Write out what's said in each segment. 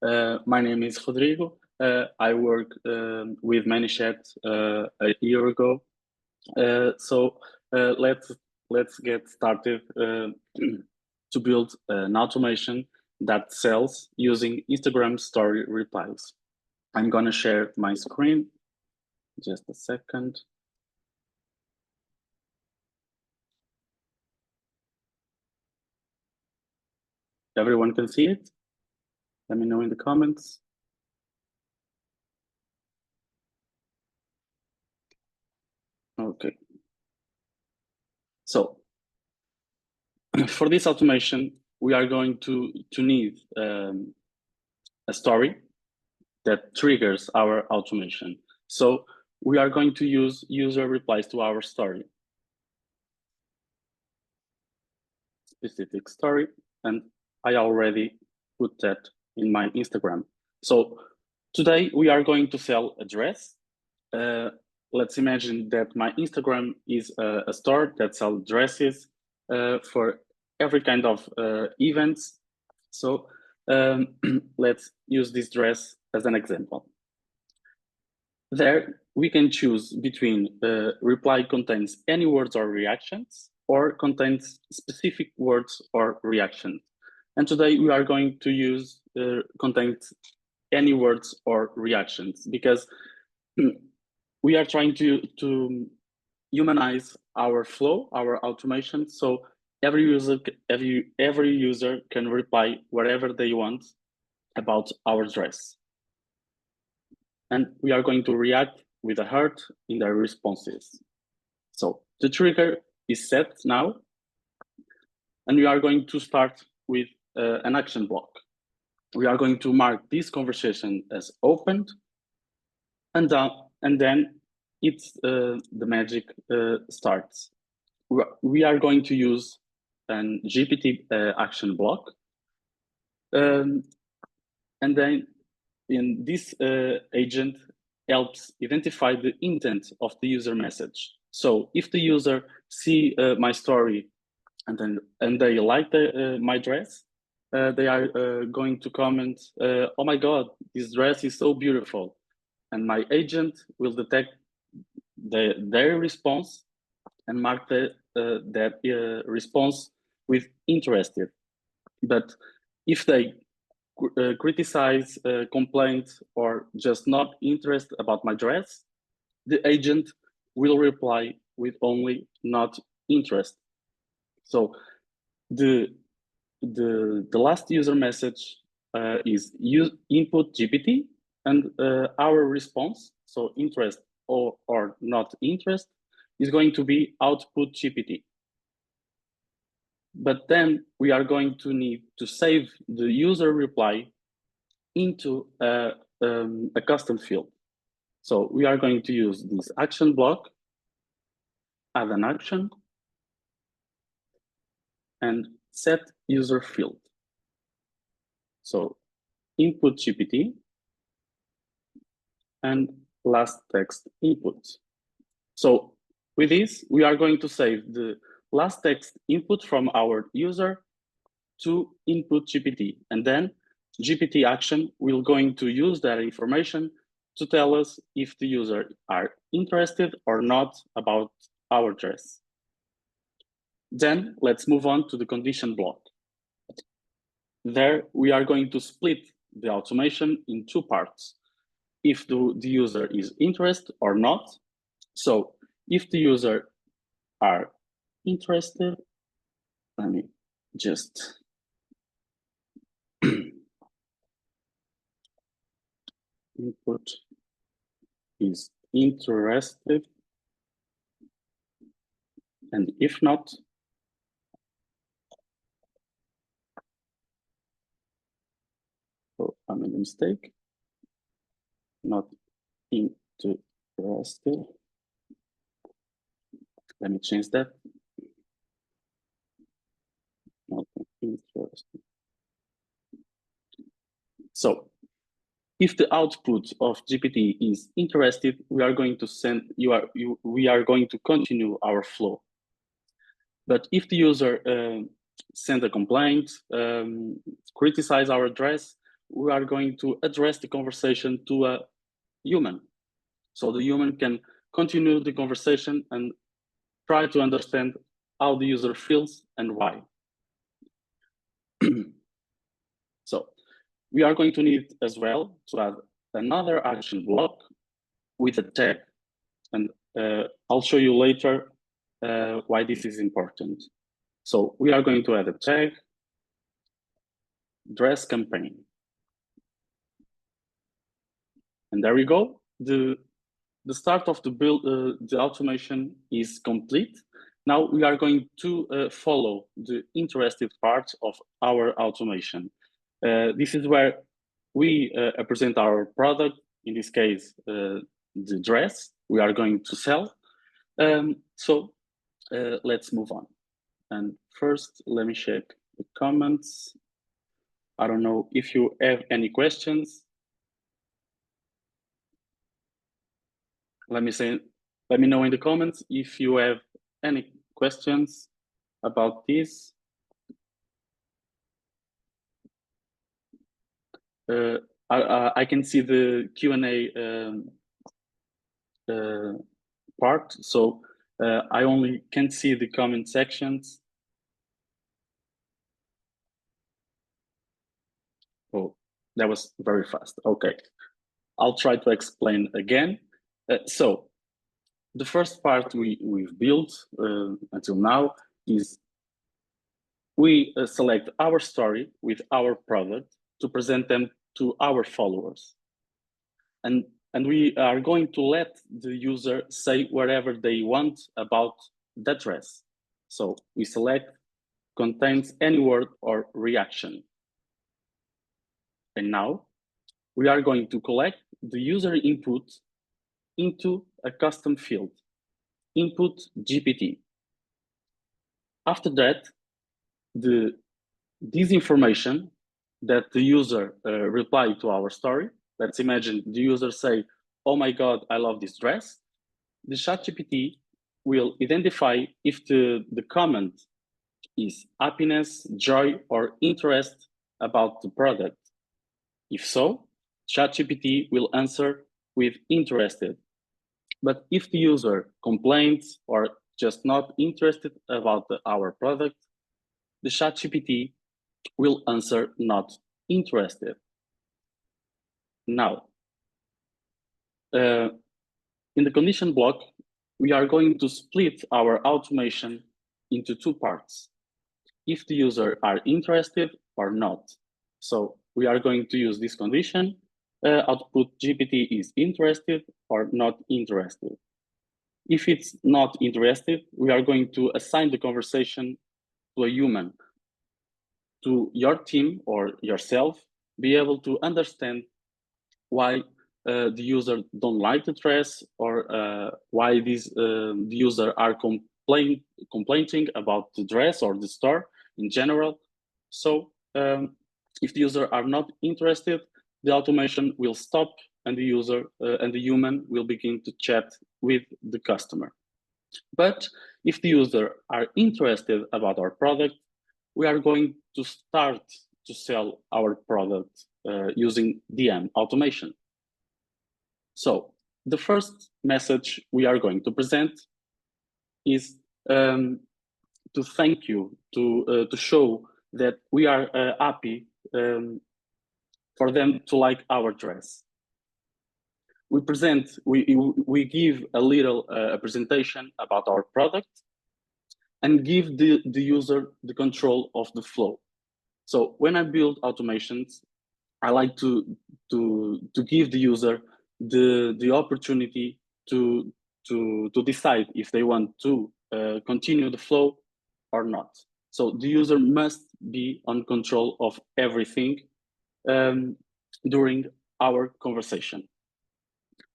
My name is Rodrigo. I worked with Manychat a year ago. Let's get started to build an automation that sells using Instagram Story Replies. I'm gonna share my screen. Just a second. Everyone can see it? Let me know in the comments. Okay. So for this automation, we are going to need a story that triggers our automation. So we are going to use user replies to our story. Specific story, and I already put that in my Instagram. So today we are going to sell a dress. Let's imagine that my Instagram is a store that sells dresses for every kind of events. So let's use this dress as an example. There we can choose between reply contains any words or reactions or contains specific words or reactions. And today we are going to use contains any words or reactions because we are trying to humanize our flow, our automation. So every user can reply whatever they want about our dress. And we are going to react with a heart in their responses. So the trigger is set now, and we are going to start with an action block. We are going to mark this conversation as opened, and then the magic starts. We are going to use an GPT action block, and then in this agent helps identify the intent of the user message. So if the user see my story and they like my dress, they are going to comment, "Oh my God, this dress is so beautiful," and my agent will detect their response and mark that response with interested. But if they criticize, complaint, or just not interested about my dress, the agent will reply with only not interest. So the last user message is input GPT, and our response, so interest or not interest, is going to be output GPT. But then we are going to need to save the user reply into a custom field. So we are going to use this action block, add an action, and set user field. So input GPT and last text input. So with this, we are going to save the last text input from our user to input GPT, and then GPT action will going to use that information to tell us if the user are interested or not about our dress. Then let's move on to the condition block. There we are going to split the automation in two parts. If the user is interested or not. So if the user are interested, let me just input is interested, and if not, oh, I made a mistake, not interested. Let me change that. Not interested. So if the output of GPT is interested, we are going to we are going to continue our flow. But if the user send a complaint, criticize our address, we are going to address the conversation to a human. So the human can continue the conversation and try to understand how the user feels and why. So we are going to need as well to add another action block with a tag. And I'll show you later why this is important. So we are going to add a tag, dress campaign. And there we go. The start of the build, the automation is complete. Now we are going to follow the interested part of our automation. This is where we present our product, in this case, the dress we are going to sell. So let's move on. And first, let me check the comments. I don't know if you have any questions. Let me know in the comments if you have any questions about this. I can see the Q&A part, so I only can see the comment sections. Oh, that was very fast. Okay, I'll try to explain again. So the first part we've built until now is we select our story with our product to present them to our followers. And we are going to let the user say whatever they want about that dress. So we select contains any word or reaction. And now we are going to collect the user input into a custom field, input GPT. After that, this information that the user replied to our story, let's imagine the user say, oh my God, I love this dress. The ChatGPT will identify if the comment is happiness, joy, or interest about the product. If so, ChatGPT will answer with interested. But if the user complains or just not interested about our product, the ChatGPT will answer not interested. Now, in the condition block, we are going to split our automation into two parts. If the user are interested or not. So we are going to use this condition, output GPT is interested or not interested. If it's not interested, we are going to assign the conversation to a human, to your team or yourself, be able to understand why the user don't like the dress or why the user are complaining about the dress or the store in general. So if the user are not interested, the automation will stop and the user and the human will begin to chat with the customer. But if the user are interested about our product, we are going to start to sell our product using DM automation. So the first message we are going to present is to thank you, to show that we are happy for them to like our dress. We give a little presentation about our product and give the user the control of the flow. So when I build automations, I like to give the user the opportunity to decide if they want to continue the flow or not. So the user must be on control of everything during our conversation.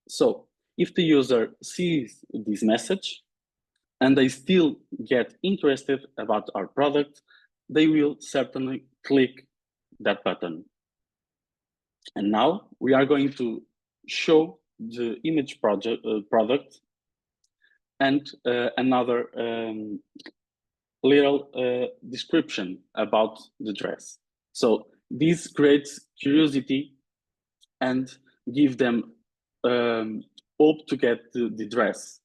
So if the user sees this message and they still get interested about our product, they will certainly click that button. And now we are going to show the image product and another little description about the dress. So This creates curiosity and give them hope to get the dress.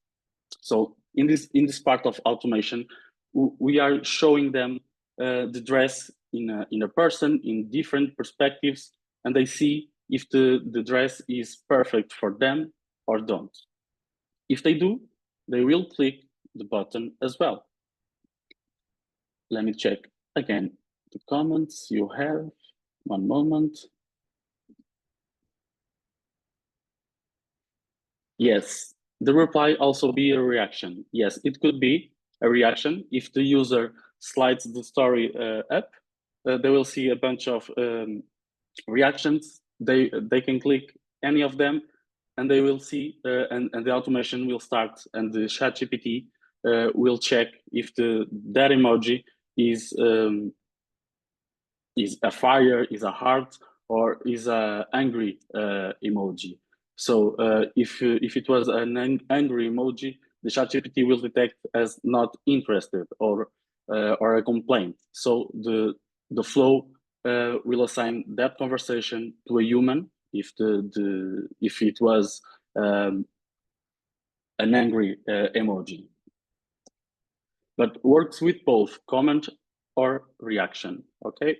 So in this part of automation, we are showing them the dress in a person in different perspectives, and they see if the dress is perfect for them or don't. If they do, they will click the button as well. Let me check again the comments you have. One moment. Yes, the reply also be a reaction. Yes, it could be a reaction. If the user slides the story up, they will see a bunch of reactions. They can click any of them, and they will see, and the automation will start, and the ChatGPT will check if that emoji is a fire, is a heart, or is a angry emoji. So if it was an angry emoji, the ChatGPT will detect as not interested or a complaint. So the flow will assign that conversation to a human if if it was an angry emoji. But works with both comment or reaction. Okay.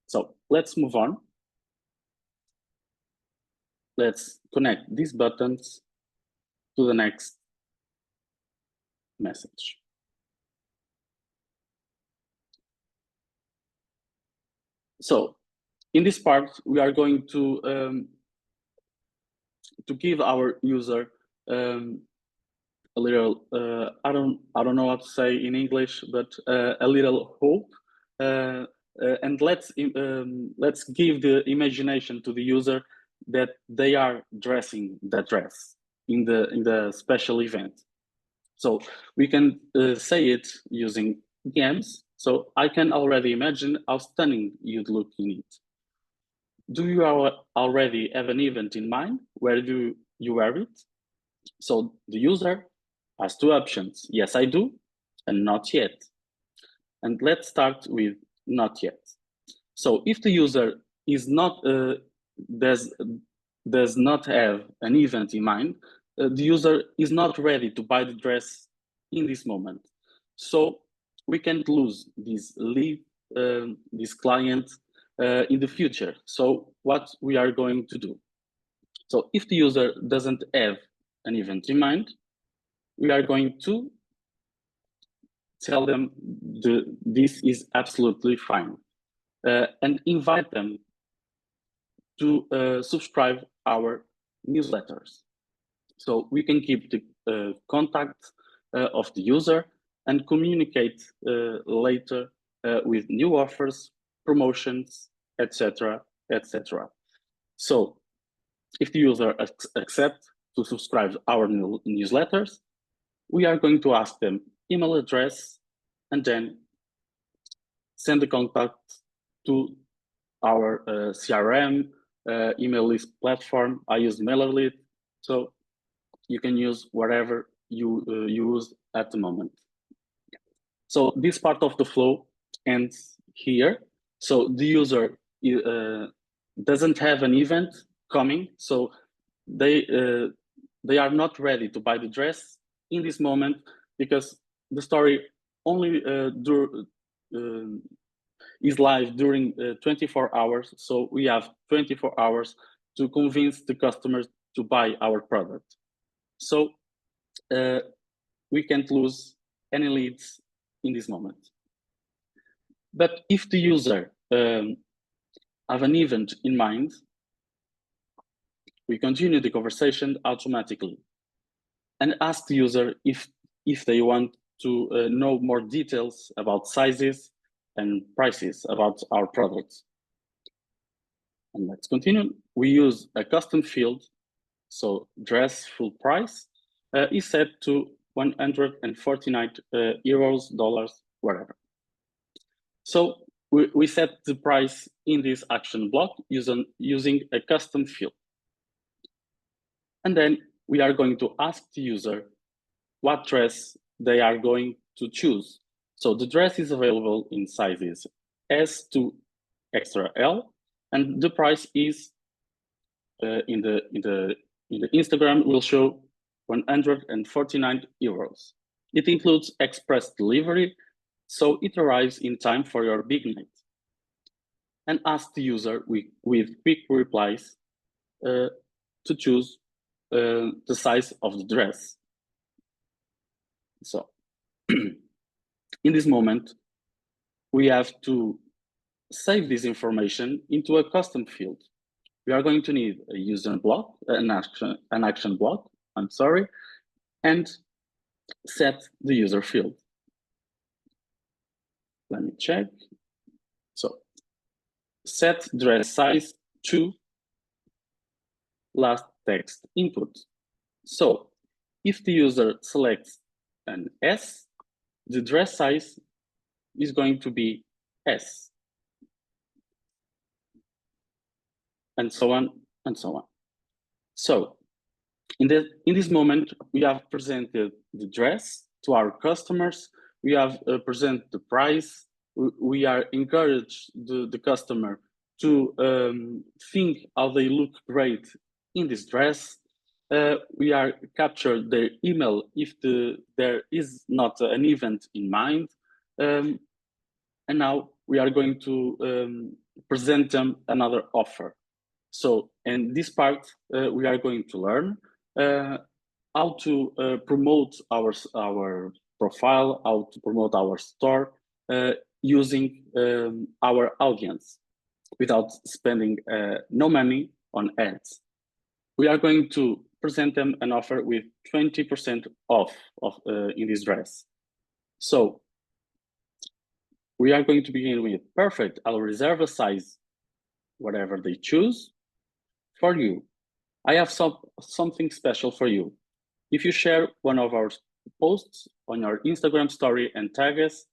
So let's move on. Let's connect these buttons to the next message. So in this part, we are going to give our user a little, I don't know how to say in English, but a little hope. And let's give the imagination to the user that they are dressing that dress in the special event. So we can say it using games. So I can already imagine how stunning you'd look in it. Do you already have an event in mind? Where do you wear it? So the user has two options. Yes, I do, and not yet. And let's start with not yet. So if the user is not does not have an event in mind, the user is not ready to buy the dress in this moment. So we can't lose this lead, this client in the future. So what we are going to do? So if the user doesn't have an event in mind, we are going to tell them this is absolutely fine and invite them to subscribe our newsletters. So we can keep the contact of the user and communicate later with new offers, promotions, etc., etc. So if the user accepts to subscribe our newsletters, we are going to ask them email address and then send the contact to our CRM, email list platform. I use MailerLite, so you can use whatever you use at the moment. So this part of the flow ends here. So the user doesn't have an event coming, so they are not ready to buy the dress in this moment because the story only is live during 24 hours. So we have 24 hours to convince the customers to buy our product. So we can't lose any leads in this moment. But if the user have an event in mind, we continue the conversation automatically and ask the user if they want to know more details about sizes and prices about our products. And let's continue. We use a custom field. So dress full price is set to 149 euros, dollars, whatever. So we set the price in this action block using a custom field. And then we are going to ask the user what dress they are going to choose. So the dress is available in sizes S to extra L, and the price is in the Instagram will show 149 euros. It includes express delivery, so it arrives in time for your big night. And ask the user with quick replies to choose the size of the dress. So in this moment, we have to save this information into a custom field. We are going to need a user block, an action block, and set the user field. Let me check. So set dress size to last text input. So if the user selects an S, the dress size is going to be S, and so on and so on. So in this moment, we have presented the dress to our customers. We have presented the price. We are encouraged the customer to think how they look great in this dress. We are captured their email if there is not an event in mind. And now we are going to present them another offer. So in this part, we are going to learn how to promote our profile, how to promote our store using our audience without spending no money on ads. We are going to present them an offer with 20% off in this dress. So we are going to begin with perfect. I'll reserve a size, whatever they choose, for you. I have something special for you. If you share one of our posts on your Instagram story and tag us,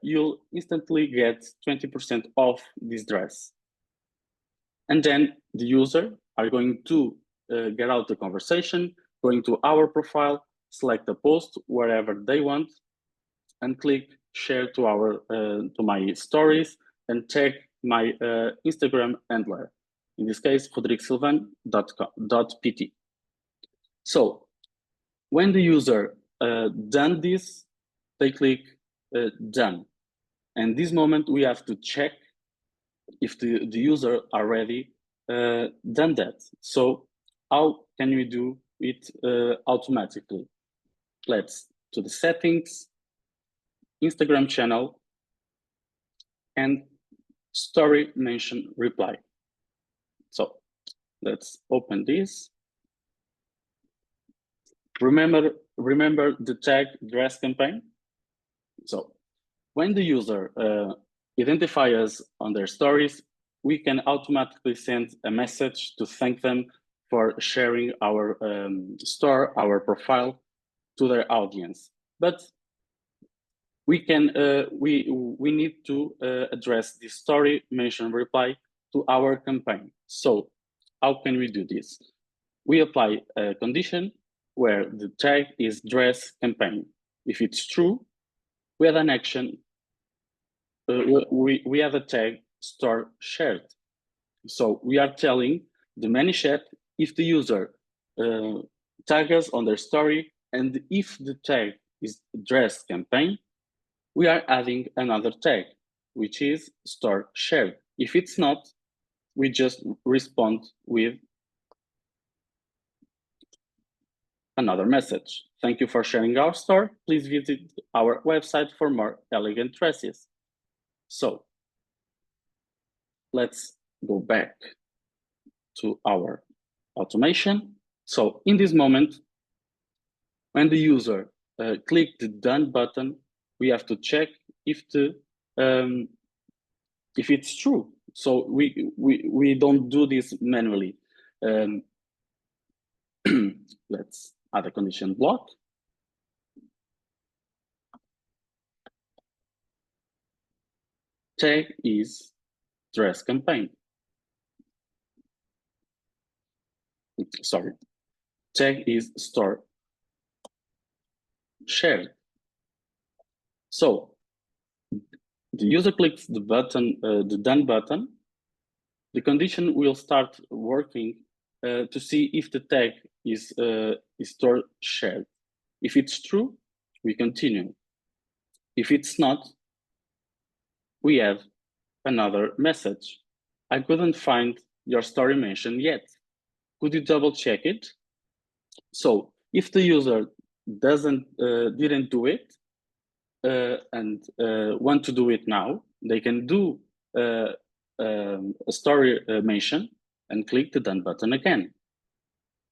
you'll instantly get 20% off this dress. And then the user are going to get out the conversation, going to our profile, select a post wherever they want, and click share to my stories and tag my Instagram handler. In this case, rodrigsilvan.pt. So when the user done this, they click done. And this moment we have to check if the user already done that. So how can we do it automatically? Let's to the settings, Instagram channel, and story mention reply. So let's open this. Remember the tag dress campaign. So when the user identifies us on their stories, we can automatically send a message to thank them for sharing our store, our profile to their audience. But we can we need to address this story mention reply to our campaign. So how can we do this? We apply a condition where the tag is dress campaign. If it's true, we have an action. We have a tag store shared. So we are telling the Manychat if the user tag us on their story, and if the tag is dress campaign, we are adding another tag, which is store shared. If it's not, we just respond with another message. Thank you for sharing our store. Please visit our website for more elegant dresses. So let's go back to our automation. So in this moment, when the user click the done button, we have to check if it's true. So we don't do this manually. Let's add a condition block. Tag is dress campaign. Sorry, tag is store shared. So the user clicks the button, the done button, the condition will start working to see if the tag is stored shared. If it's true, we continue. If it's not, we have another message. I couldn't find your story mentioned yet. Could you double check it? So if the user didn't do it and want to do it now, they can do a story mention and click the done button again.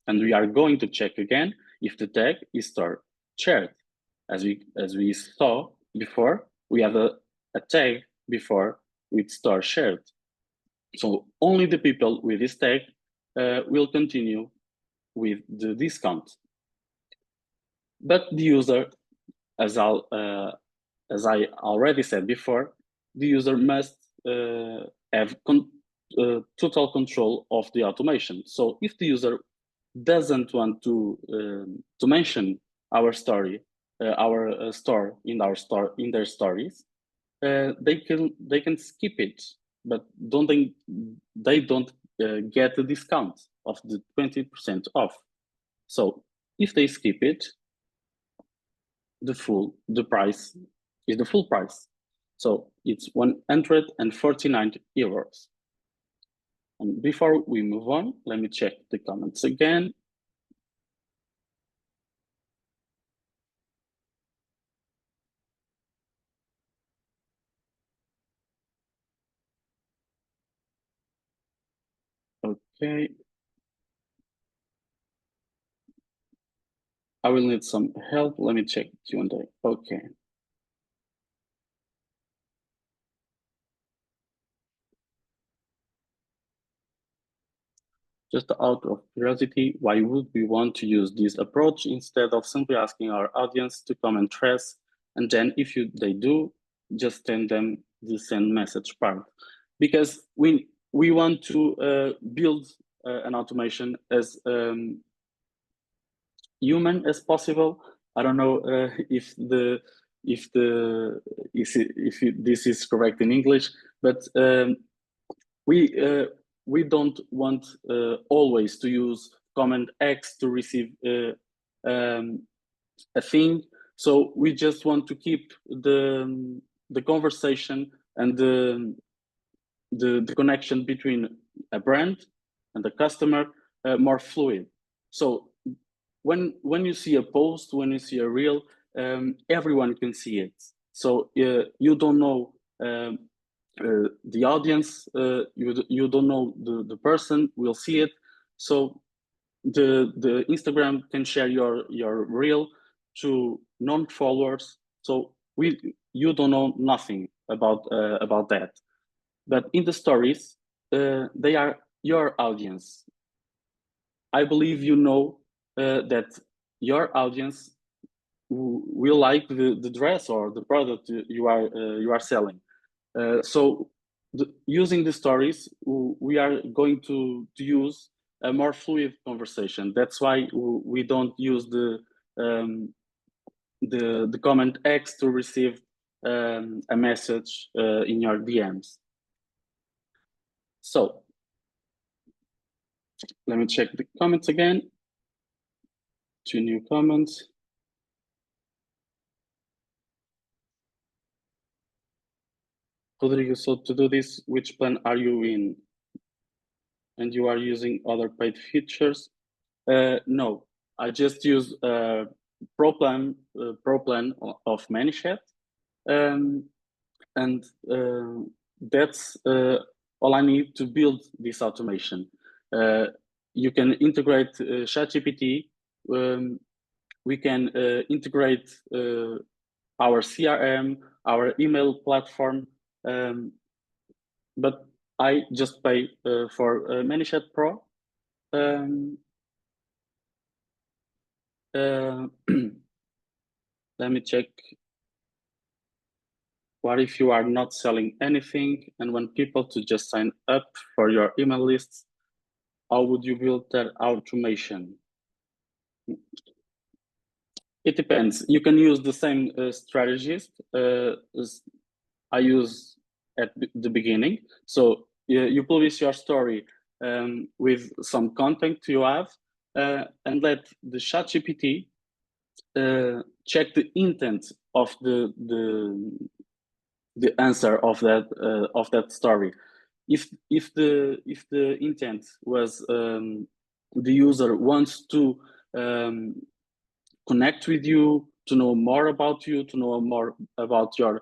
And we are going to check again if the tag is stored shared. As we saw before, we have a tag before with store shared. So only the people with this tag will continue with the discount. But the user, as I already said before, the user must have total control of the automation. So if the user doesn't want to mention our story, our store in their stories, they can skip it, but they don't get the discount of the 20% off. So if they skip it, the price is the full price. So it's 149 euros. And before we move on, let me check the comments again. Okay. I will need some help. Let me check Q&A. Okay. Just out of curiosity, why would we want to use this approach instead of simply asking our audience to comment threads, and then if they do, just send them the send message part? Because we want to build an automation as human as possible. I don't know if this is correct in English, but we don't want always to use command X to receive a thing. So we just want to keep the conversation and the connection between a brand and the customer more fluid. So when you see a post, when you see a reel, everyone can see it. So you don't know the audience, you don't know the person will see it. So the Instagram can share your reel to non-followers. So you don't know nothing about that. But in the stories, they are your audience. I believe you know that your audience will like the dress or the product you are selling. So using the stories, we are going to use a more fluid conversation. That's why we don't use the comment X to receive a message in your DMs. So let me check the comments again. 2 new comments. Rodrigo, so to do this, which plan are you in? And you are using other paid features? No, I just use Pro plan of Manychat, and that's all I need to build this automation. You can integrate ChatGPT. We can integrate our CRM, our email platform, but I just pay for Manychat Pro. Let me check. What if you are not selling anything and want people to just sign up for your email lists? How would you build that automation? It depends. You can use the same strategies. I use at the beginning. So you publish your story with some content you have, and let the ChatGPT check the intent of the answer of that story. If the intent was the user wants to connect with you, to know more about you, to know more about your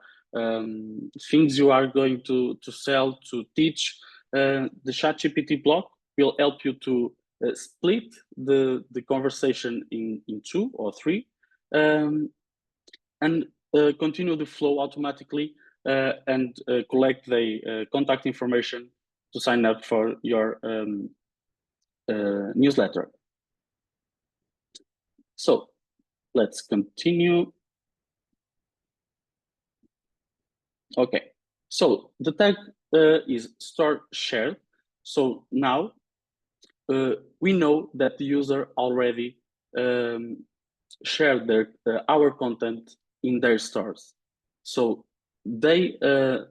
things you are going to sell, to teach, the ChatGPT block will help you to split the conversation in two or three, and continue the flow automatically, and collect the contact information to sign up for your newsletter. So let's continue. Okay, so the tag is store shared. So now we know that the user already shared our content in their stores. So their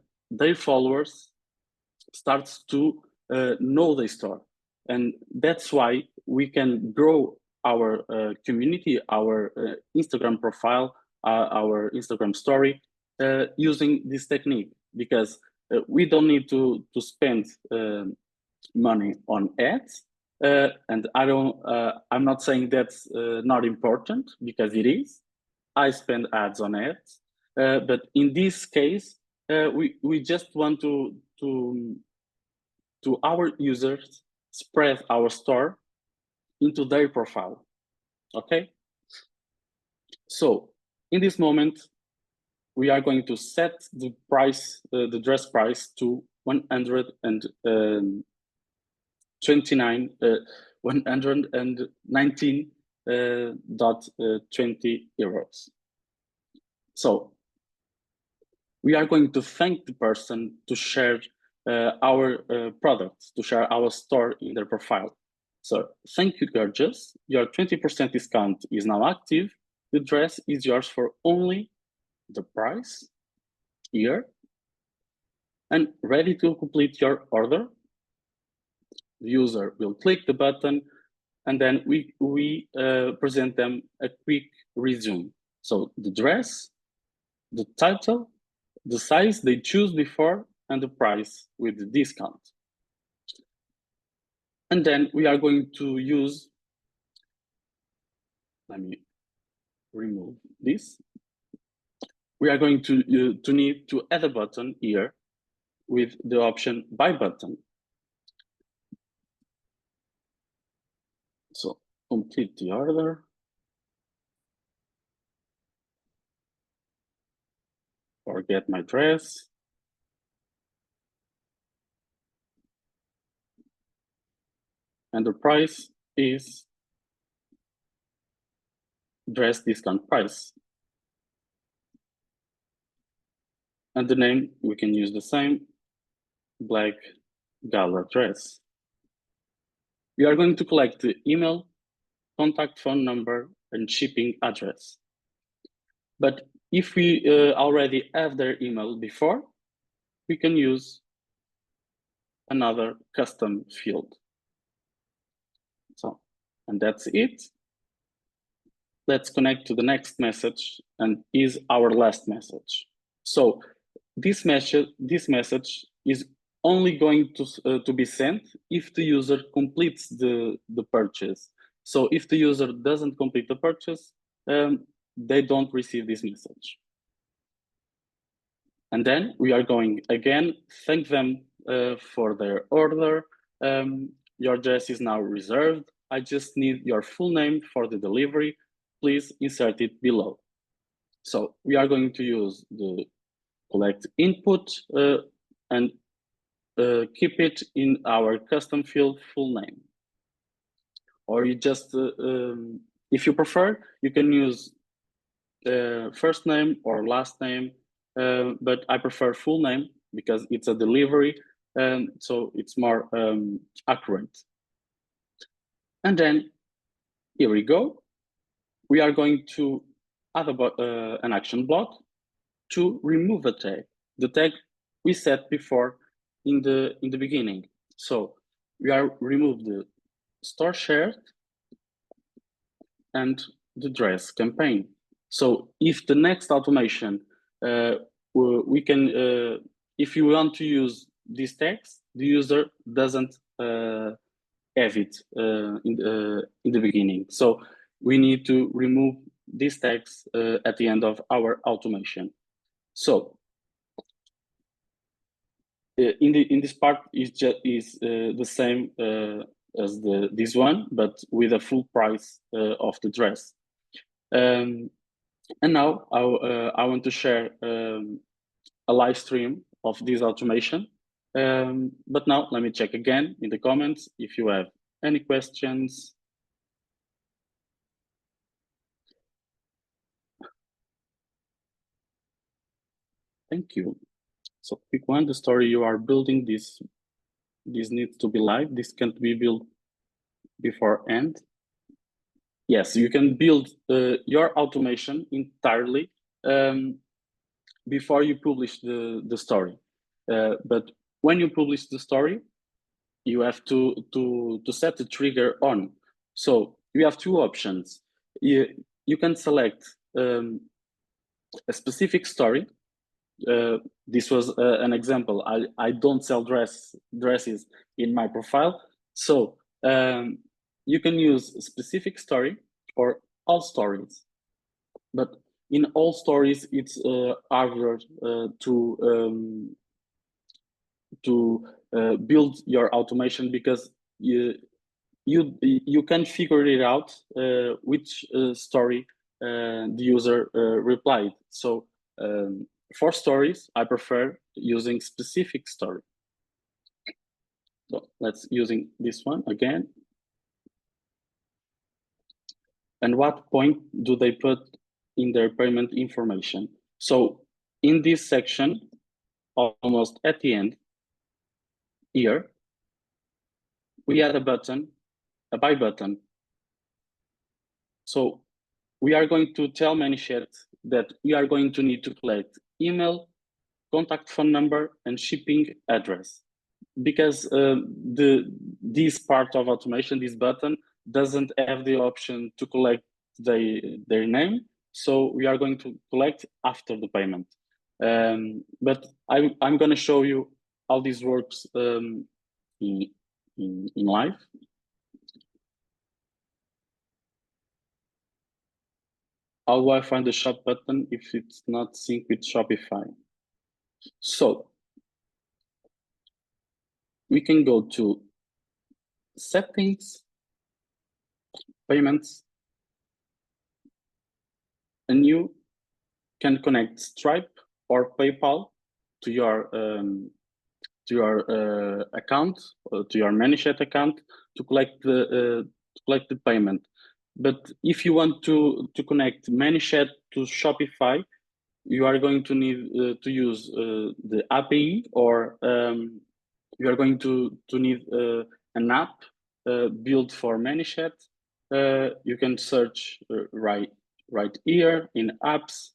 followers starts to know the store, and that's why we can grow our community, our Instagram profile, our Instagram story, using this technique, because we don't need to spend money on ads. And I'm not saying that's not important, because it is. I spend ads on ads, but in this case, we just want to our users spread our store into their profile. Okay. So in this moment, we are going to set the price, the dress price, to 119.20 euros. So we are going to thank the person to share our products, to share our store in their profile. So thank you, gorgeous. Your 20% discount is now active. The dress is yours for only the price here, and ready to complete your order. The user will click the button, and then we present them a quick resume. So the dress, the title, the size they choose before, and the price with the discount. And then we are going to use, let me remove this. We are going to need to add a button here with the option buy button. So complete the order. Or get my dress. And the price is dress discount price. And the name, we can use the same, black gala dress. We are going to collect the email, contact phone number, and shipping address. But if we already have their email before, we can use another custom field. So, and that's it. Let's connect to the next message, and is our last message. So this message is only going to be sent if the user completes the purchase. So if the user doesn't complete the purchase, they don't receive this message. And then we are going again, thank them for their order. Your dress is now reserved. I just need your full name for the delivery. Please insert it below. So we are going to use the collect input and keep it in our custom field full name. Or you just, if you prefer, you can use first name or last name, but I prefer full name because it's a delivery, so it's more accurate. And then here we go. We are going to add an action block to remove a tag. the tag we set before in the beginning. So we are remove the store shared and the dress campaign. So if the next automation we can if you want to use these tags, the user doesn't have it in the beginning. So we need to remove these tags at the end of our automation. So in this part is the same as this one, but with a full price of the dress. And now I want to share a live stream of this automation. But now let me check again in the comments if you have any questions. Thank you. So pick one, the story you are building, this needs to be live. This can't be built beforehand. Yes, you can build your automation entirely before you publish the story. But when you publish the story, you have to set the trigger on. So you have two options. You can select a specific story. This was an example. I don't sell dresses in my profile. So you can use a specific story or all stories. But in all stories, it's harder to build your automation because you can figure it out which story the user replied. So for stories, I prefer using specific story. So let's using this one again. And what point do they put in their payment information? So in this section, almost at the end here, we add a button, a buy button. So we are going to tell Manychat that we are going to need to collect email, contact phone number, and shipping address. Because this part of automation, this button, doesn't have the option to collect their name. So we are going to collect after the payment. But I'm going to show you how this works in live. How do I find the shop button if it's not synced with Shopify? So we can go to settings, payments, and you can connect Stripe or PayPal to your account, to your Manychat account to collect the payment. But if you want to connect Manychat to Shopify, you are going to need to use the API, or you are going to need an app built for Manychat. You can search right here in apps.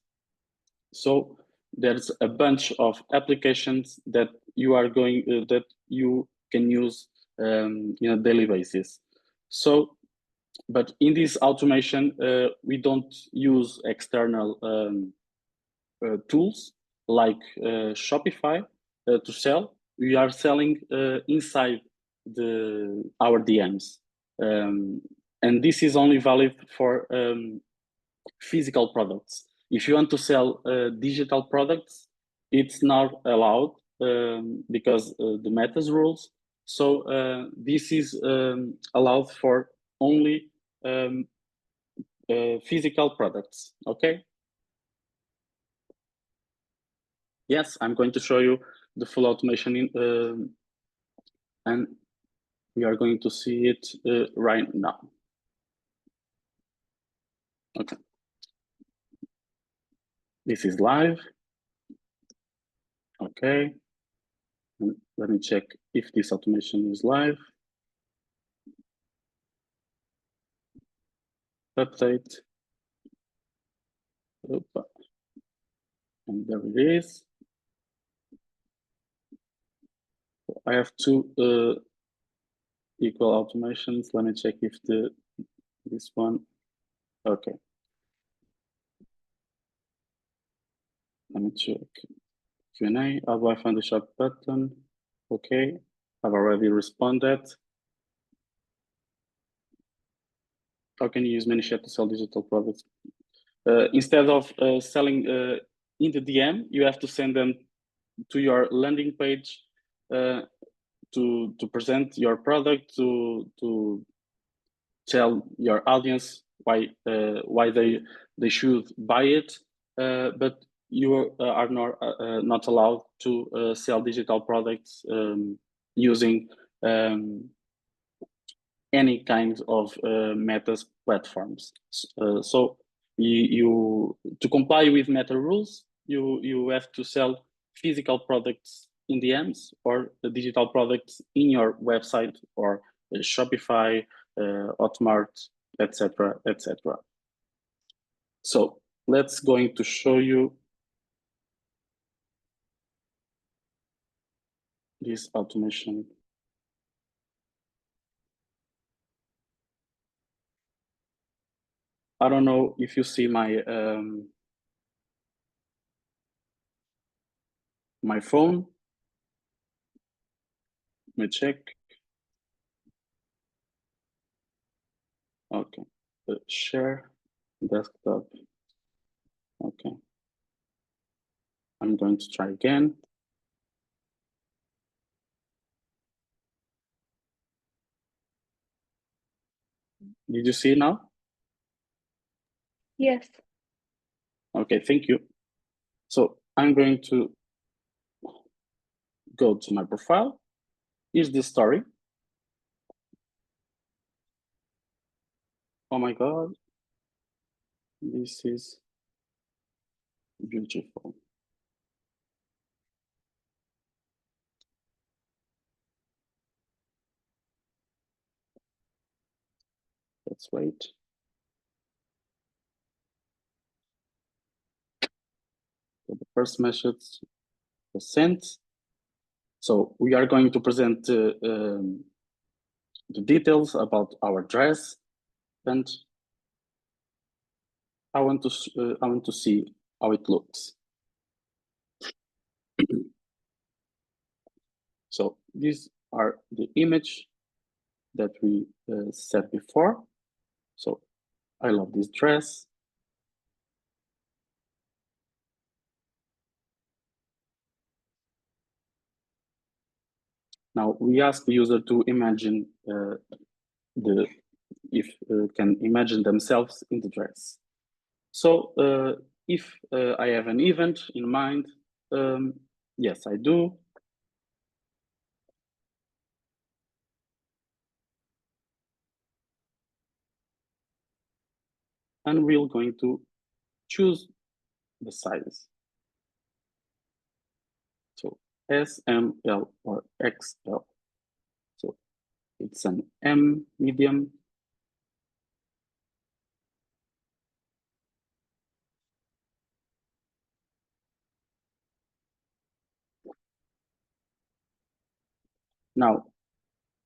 So there's a bunch of applications that you are going that you can use in a daily basis. So, but in this automation, we don't use external tools like Shopify to sell. We are selling inside our DMs, and this is only valid for physical products. If you want to sell digital products, it's not allowed because the Meta's rules. So this is allowed for only physical products. Okay. Yes, I'm going to show you the full automation and we are going to see it right now. Okay. This is live. Okay. And let me check if this automation is live. Update. Opa. And there it is. I have two equal automations. Let me check if this one. Okay. Let me check. Q&A. How do I find the shop button? Okay. I've already responded. How can you use Manychat to sell digital products? Instead of selling in the DM, you have to send them to your landing page to present your product, to tell your audience why they should buy it, but you are not allowed to sell digital products using any kind of Meta platforms. So you to comply with Meta rules, you have to sell physical products in DMs or the digital products in your website or Shopify, Hotmart, etc., etc. So let's going to show you this automation. I don't know if you see my phone. Let me check. Okay, share desktop. Okay, I'm going to try again. Did you see now? Yes. Okay, thank you. So I'm going to go to my profile. Here's the story. Oh my God, this is beautiful. Let's wait. So the first message was sent. So we are going to present the details about our dress, and I want to see how it looks. So these are the image that we said before. So I love this dress. Now we ask the user to imagine can imagine themselves in the dress. So if I have an event in mind, yes, I do. And we're going to choose the size. So S, M, L, or XL. So it's an M medium. Now,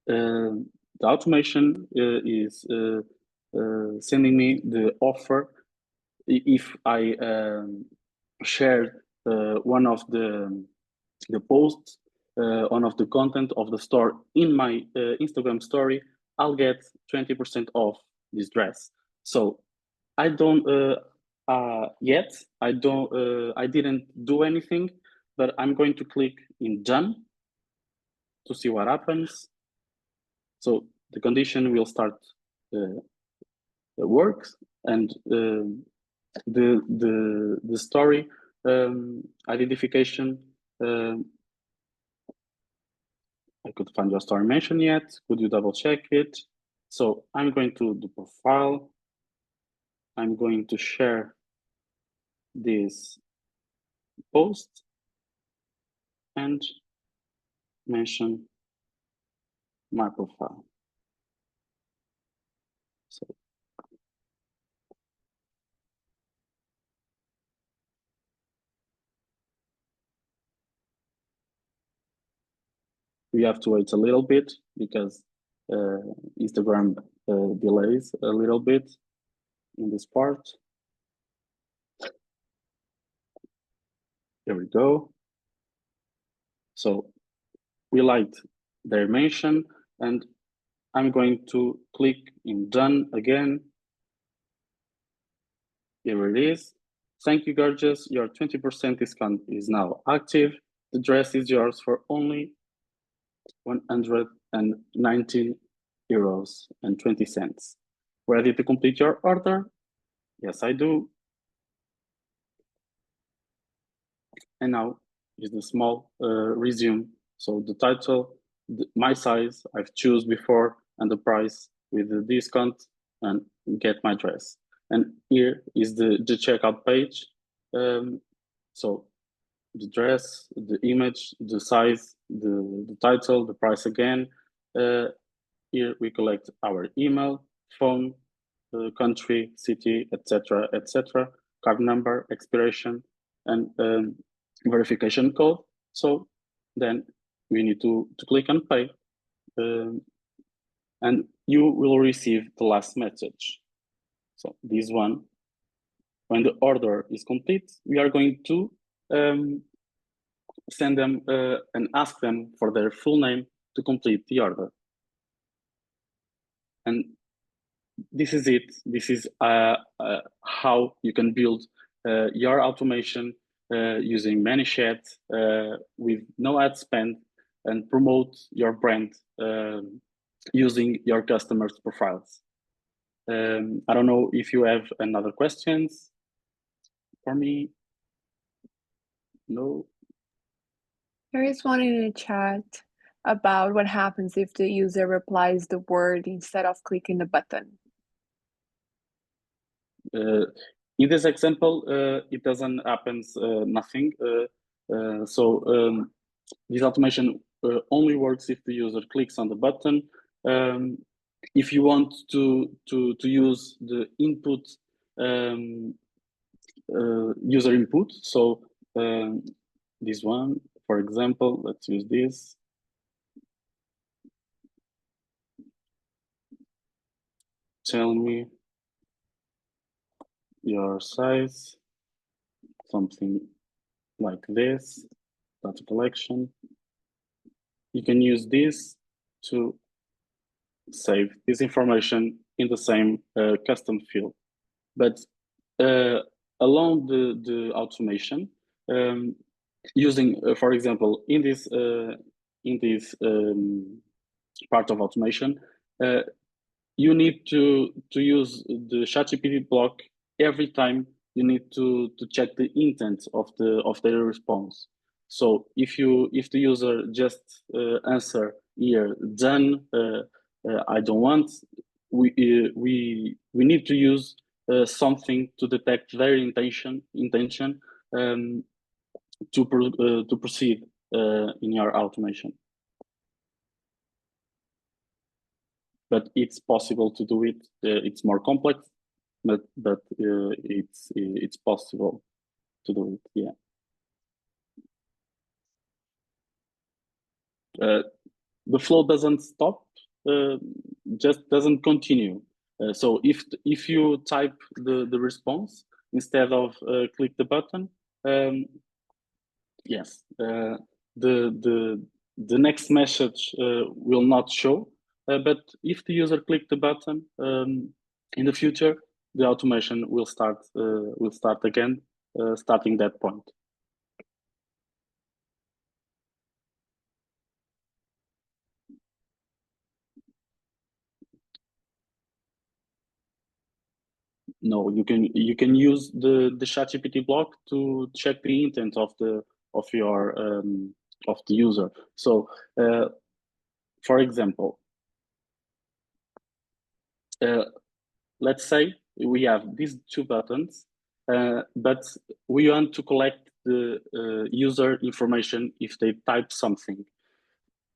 the automation is sending me the offer if I share one of the posts, one of the content of the store in my Instagram story, I'll get 20% off this dress. So I don't yet. I didn't do anything, but I'm going to click in done to see what happens. So the condition will start works, and the story identification. I could find your story mention yet. Could you double check it? So I'm going to the profile. I'm going to share this post and mention my profile. So we have to wait a little bit because Instagram delays a little bit in this part. Here we go. So we liked their mention, and I'm going to click in done again. Here it is. Thank you, gorgeous. Your 20% discount is now active. The dress is yours for only 119 euros and 20 cents. Ready to complete your order? Yes, I do. And now is the small resume. So the title, my size, I've choose before, and the price with the discount, and get my dress. And here is the checkout page. So the dress, the image, the size, the title, the price again. Here we collect our email, phone, country, city, etc., etc., card number, expiration, and verification code. So then we need to click on pay, and you will receive the last message. So this one, when the order is complete, we are going to send them and ask them for their full name to complete the order. And this is it. This is how you can build your automation using Manychat with no ad spend and promote your brand using your customers' profiles. I don't know if you have another questions for me. No. There is one in the chat about what happens if the user replies the word instead of clicking the button. In this example, it doesn't happen nothing. This automation only works if the user clicks on the button. If you want to use the input user input, so this one, for example, let's use this. Tell me your size, something like this, data collection. You can use this to save this information in the same custom field. But along the automation, using, for example, in this part of automation, you need to use the ChatGPT block every time you need to check the intent of their response. So if the user just answer here done, I don't want, we need to use something to detect their intention to proceed in your automation. But it's possible to do it. It's more complex, but it's possible to do it. Yeah. The flow doesn't stop, just doesn't continue. So if you type the response instead of click the button, yes, the next message will not show. But if the user click the button in the future, the automation will start again, starting that point. No, you can use the ChatGPT block to check the intent of the user. So, for example, let's say we have these two buttons, but we want to collect the user information if they type something.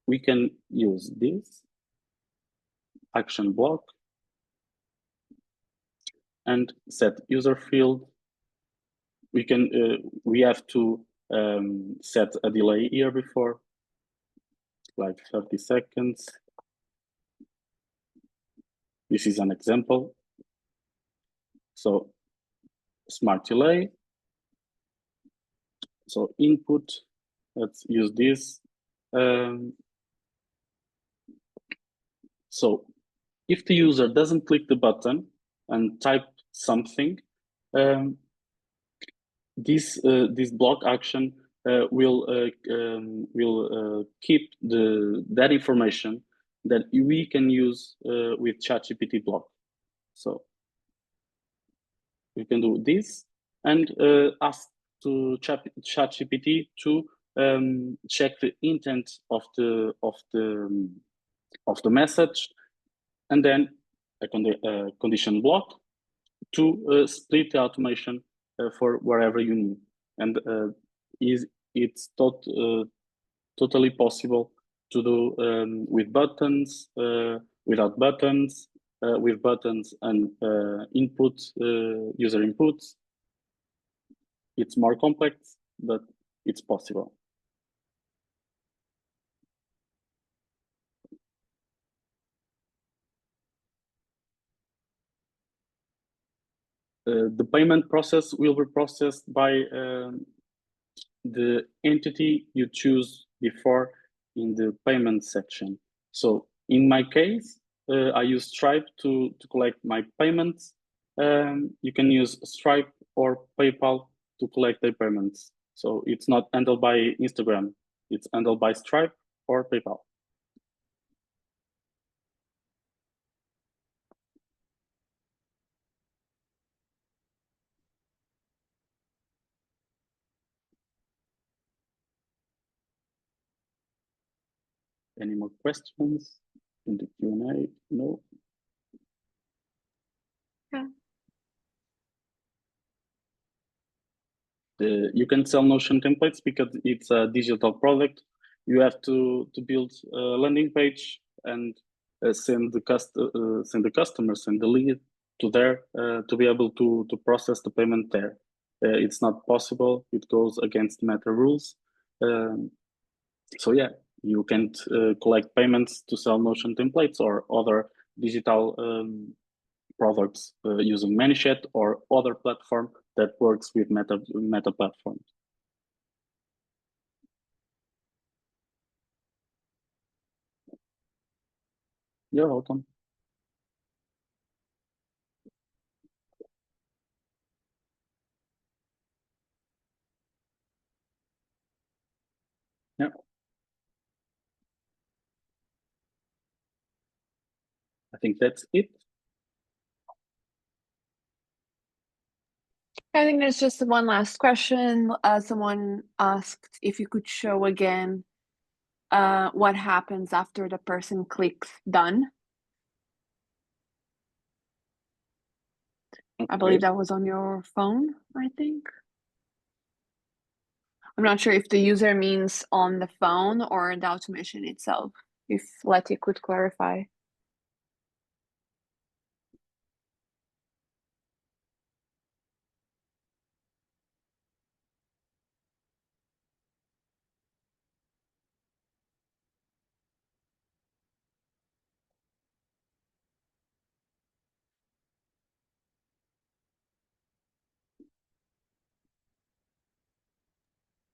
We can use this action block and set user field. We have to set a delay here before. like 30 seconds. This is an example. So smart delay. So input, let's use this. So if the user doesn't click the button and type something, this block action will keep that information that we can use with ChatGPT block. So we can do this and ask to ChatGPT to check the intent of the message, and then a condition block to split the automation for wherever you need. And it's totally possible to do with buttons, without buttons, with buttons and input, user inputs. It's more complex, but it's possible. The payment process will be processed by the entity you choose before in the payment section. So in my case, I use Stripe to collect my payments. You can use Stripe or PayPal to collect the payments. So it's not handled by Instagram, it's handled by Stripe or PayPal. Any more questions in the Q&A? No? Yeah. You can sell Notion templates because it's a digital product. You have to build a landing page and send the customer, send the lead to there to be able to process the payment there. It's not possible. It goes against Meta rules. So yeah, you can't collect payments to sell Notion templates or other digital products using Manychat or other platform that works with Meta platforms. You're welcome. Yeah. I think that's it. I think there's just one last question. Someone asked if you could show again what happens after the person clicks done. Okay. I believe that was on your phone, I think. I'm not sure if the user means on the phone or the automation itself. If Letty could clarify.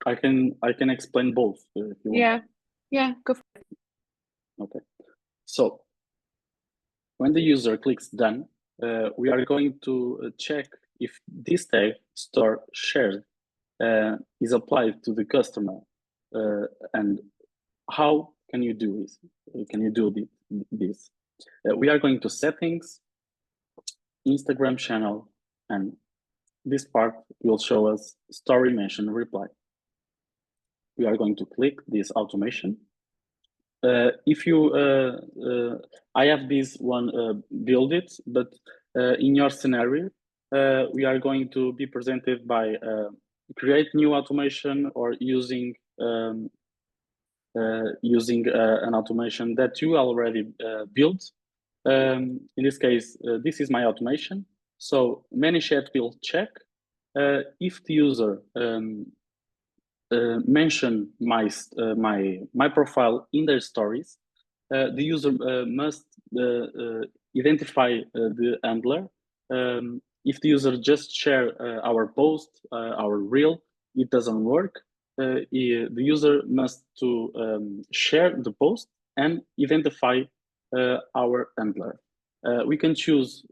I can explain both if you want. Yeah, go for it. Okay. So when the user clicks done, we are going to check if this tag store shared is applied to the customer, and how can you do this? Can you do this? We are going to settings, Instagram channel, and this part will show us story mention reply. We are going to click this automation. If you, I have this one build it, but in your scenario, we are going to be presented by create new automation or using an automation that you already built. In this case, this is my automation. So Manychat will check if the user mention my profile in their stories, the user must identify the handler. If the user just share our post, our reel, it doesn't work. The user must share the post and identify our handler. We can choose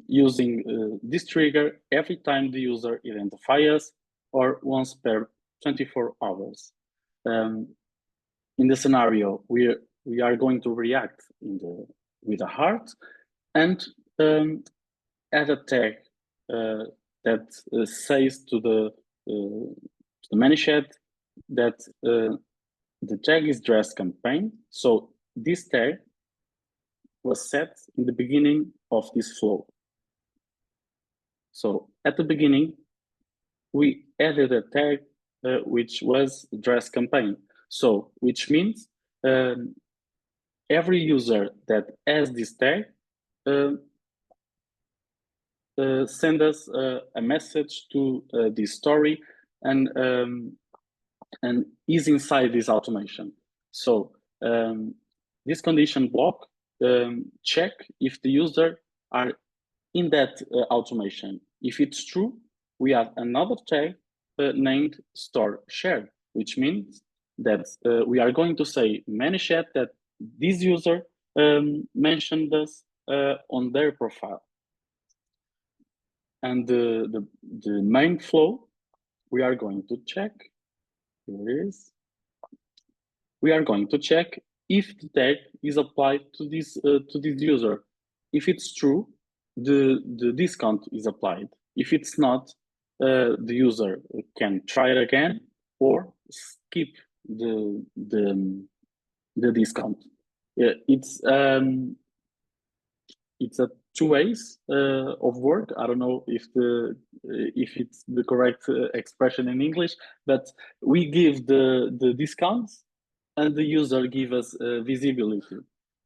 using this trigger every time the user identifies us or once per 24 hours. In the scenario, we are going to react with a heart and add a tag that says to the Manychat that the tag is dress campaign. So this tag was set in the beginning of this flow. So at the beginning, we added a tag which was dress campaign. So which means every user that has this tag send us a message to this story and is inside this automation. So this condition block check if the user are in that automation. If it's true, we have another tag named store shared, which means that we are going to say Manychat that this user mentioned us on their profile. And the main flow, we are going to check, here it is. We are going to check if the tag is applied to this user. If it's true, the discount is applied. If it's not, the user can try it again or skip the discount. It's a two ways of work. I don't know if it's the correct expression in English, but we give the discounts and the user give us visibility.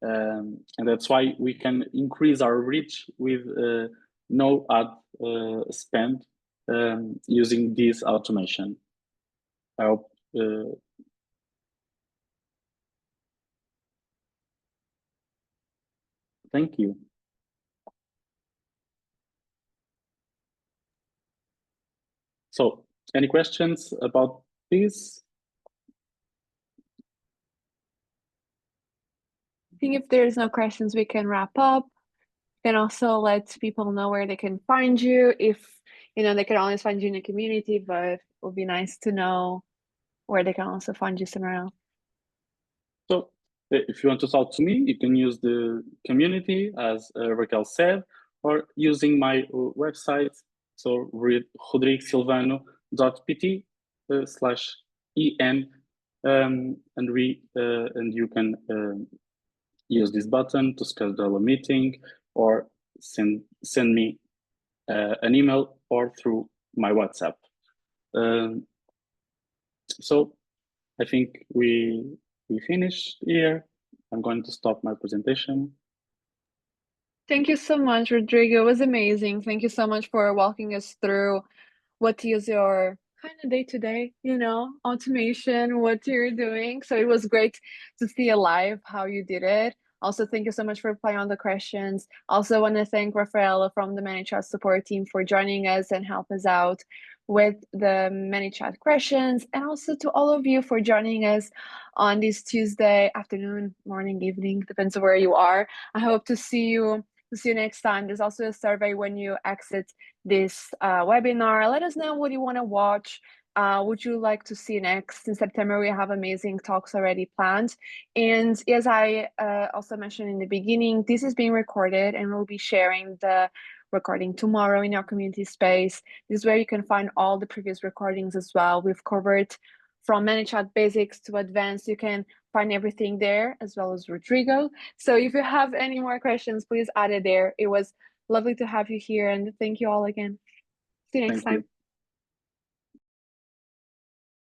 And that's why we can increase our reach with no ad spend using this automation. I hope. Thank you. So, any questions about this? I think if there's no questions, we can wrap up. You can also let people know where they can find you. If they can always find you in the community, but it would be nice to know where they can also find you somewhere else. So if you want to talk to me, you can use the community, as Raquel said, or using my website, so rodrigosilvano.pt/en, and you can use this button to schedule a meeting or send me an email or through my WhatsApp. So I think we finished here. I'm going to stop my presentation. Thank you so much, Rodrigo. It was amazing. Thank you so much for walking us through what is your kind of day-to-day, automation, what you're doing. So it was great to see live how you did it. Also, thank you so much for replying on the questions. Also want to thank Rafaela from the Manychat support team for joining us and help us out with the Manychat questions, and also to all of you for joining us on this Tuesday afternoon, morning, evening, depends on where you are. I hope to see you next time. There's also a survey when you exit this webinar. Let us know what you want to watch. Would you like to see next? In September, we have amazing talks already planned. And as I also mentioned in the beginning, this is being recorded and we'll be sharing the recording tomorrow in our community space. This is where you can find all the previous recordings as well. We've covered from Manychat basics to advanced. You can find everything there, as well as Rodrigo. So if you have any more questions, please add it there. It was lovely to have you here, and thank you all again. See you next time.